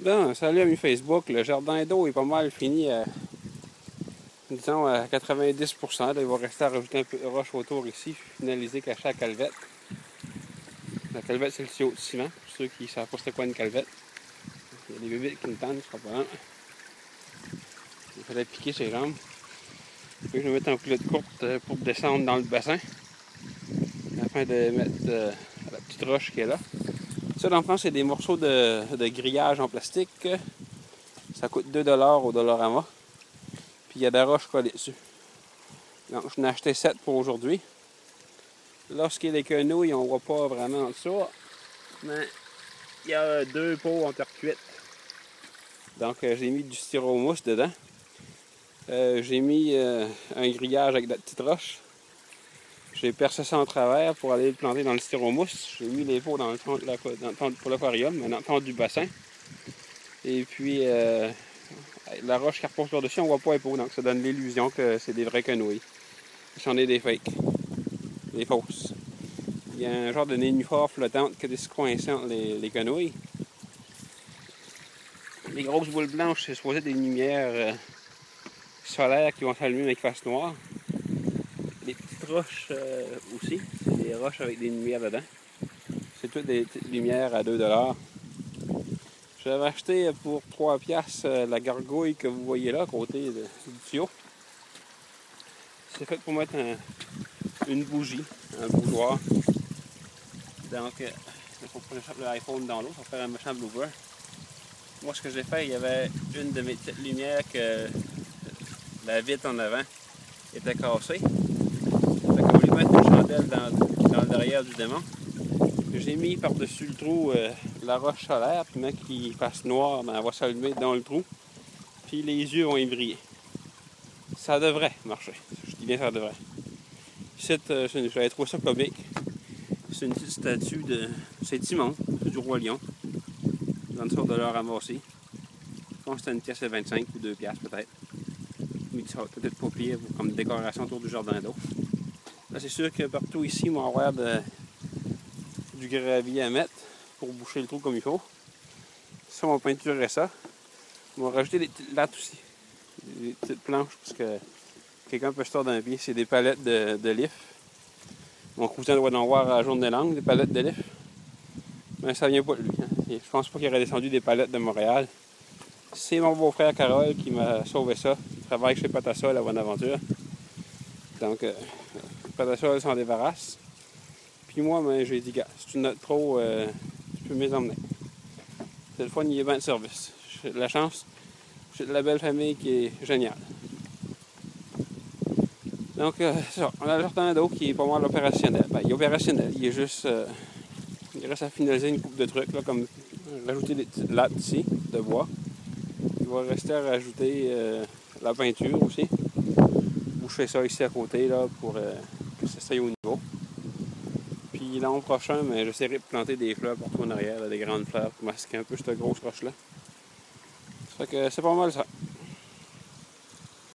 Bon, salut amis Facebook, le jardin d'eau est pas mal fini à, disons, à 90%. Là, il va rester à rajouter un peu de roche autour ici, finaliser, cacher la calvette. La calvette, c'est le tuyau de ciment, pour ceux qui ne savent pas c'est quoi une calvette. Il y a des bébés qui me tendent, ce sera pas long. Il fallait piquer ses jambes. Puis je vais mettre un poulet de courte pour descendre dans le bassin, afin de mettre la petite roche qui est là. Ça, dans le fond, c'est des morceaux de grillage en plastique. Ça coûte 2$ au Dollarama. Puis il y a de la roche collée dessus. Donc, je n'ai acheté 7 pour aujourd'hui. Lorsqu'il y a les quenouilles, on ne voit pas vraiment ça. Mais il y a 2 pots en terre cuite. Donc, j'ai mis du styromousse dedans. J'ai mis un grillage avec de la petite roche. J'ai percé ça en travers pour aller le planter dans le styromousse. J'ai mis les pots dans le fond pour l'aquarium, dans le fond du bassin. Et puis, la roche qui repose par-dessus, on ne voit pas les pots. Donc, ça donne l'illusion que c'est des vrais quenouilles. J'en ai des fakes, des fausses. Il y a un genre de nénuphar flottante qui est coincé entre les quenouilles. Les grosses boules blanches, c'est supposé des lumières solaires qui vont s'allumer mais qui fassent noir. Les petites roches aussi, c'est des roches avec des lumières dedans. C'est toutes des petites lumières à 2$. J'avais acheté pour 3$ la gargouille que vous voyez là, à côté du tuyau. C'est fait pour mettre une bougie, un bougeoir. Donc, il faut que je mette l'iPhone dans l'eau pour faire un méchant blooper. Moi, ce que j'ai fait, il y avait une de mes petites lumières que la vitre en avant était cassée. Fait qu'au lieu de mettre une chandelle dans le derrière du démon, j'ai mis par-dessus le trou la roche solaire, puis même qu'il fasse noir, ben, elle va s'allumer dans le trou, puis les yeux vont y briller. Ça devrait marcher. Je dis bien ça devrait. Ici, j'avais trouvé ça comique. C'est une petite statue de... C'est Timon, c'est du Roi Lion. Dans une sorte de l'or ramassé. Je pense que c'était une pièce de 25 ou 2$ peut-être. Mais ça va peut-être pas pire comme décoration autour du jardin d'eau. Là, c'est sûr que partout ici, on va avoir du gravier à mettre pour boucher le trou comme il faut. Ça, on va peinturer ça. On va rajouter des petites lattes aussi. Des petites planches parce que quelqu'un peut se tordre d'un pied. C'est des palettes de lif. Mon cousin doit en voir à la journée longue, des palettes de lif. Mais ça vient pas de lui. Hein. Je pense pas qu'il aurait descendu des palettes de Montréal. C'est mon beau-frère Carole qui m'a sauvé ça. Il travaille chez Patasol à Bonaventure. Donc, Patasol s'en débarrasse. Puis moi, ben, j'ai dit, gars, si tu notes trop, tu peux me les emmener. Cette fois, il y a bien de service. J'ai de la chance. J'ai de la belle famille qui est géniale. Donc, c'est ça. On a le jardin d'eau qui est pas mal opérationnel. Ben, il est opérationnel. Il est juste... il reste à finaliser une coupe de trucs, là, comme rajouter des petites lattes ici, de bois. Il va rester à rajouter la peinture aussi. Boucher ça ici à côté, là, pour que ça soit au niveau. Puis l'an prochain, mais j'essaierai de planter des fleurs partout en arrière, là, des grandes fleurs, pour masquer un peu cette grosse roche-là. Ça fait que c'est pas mal ça.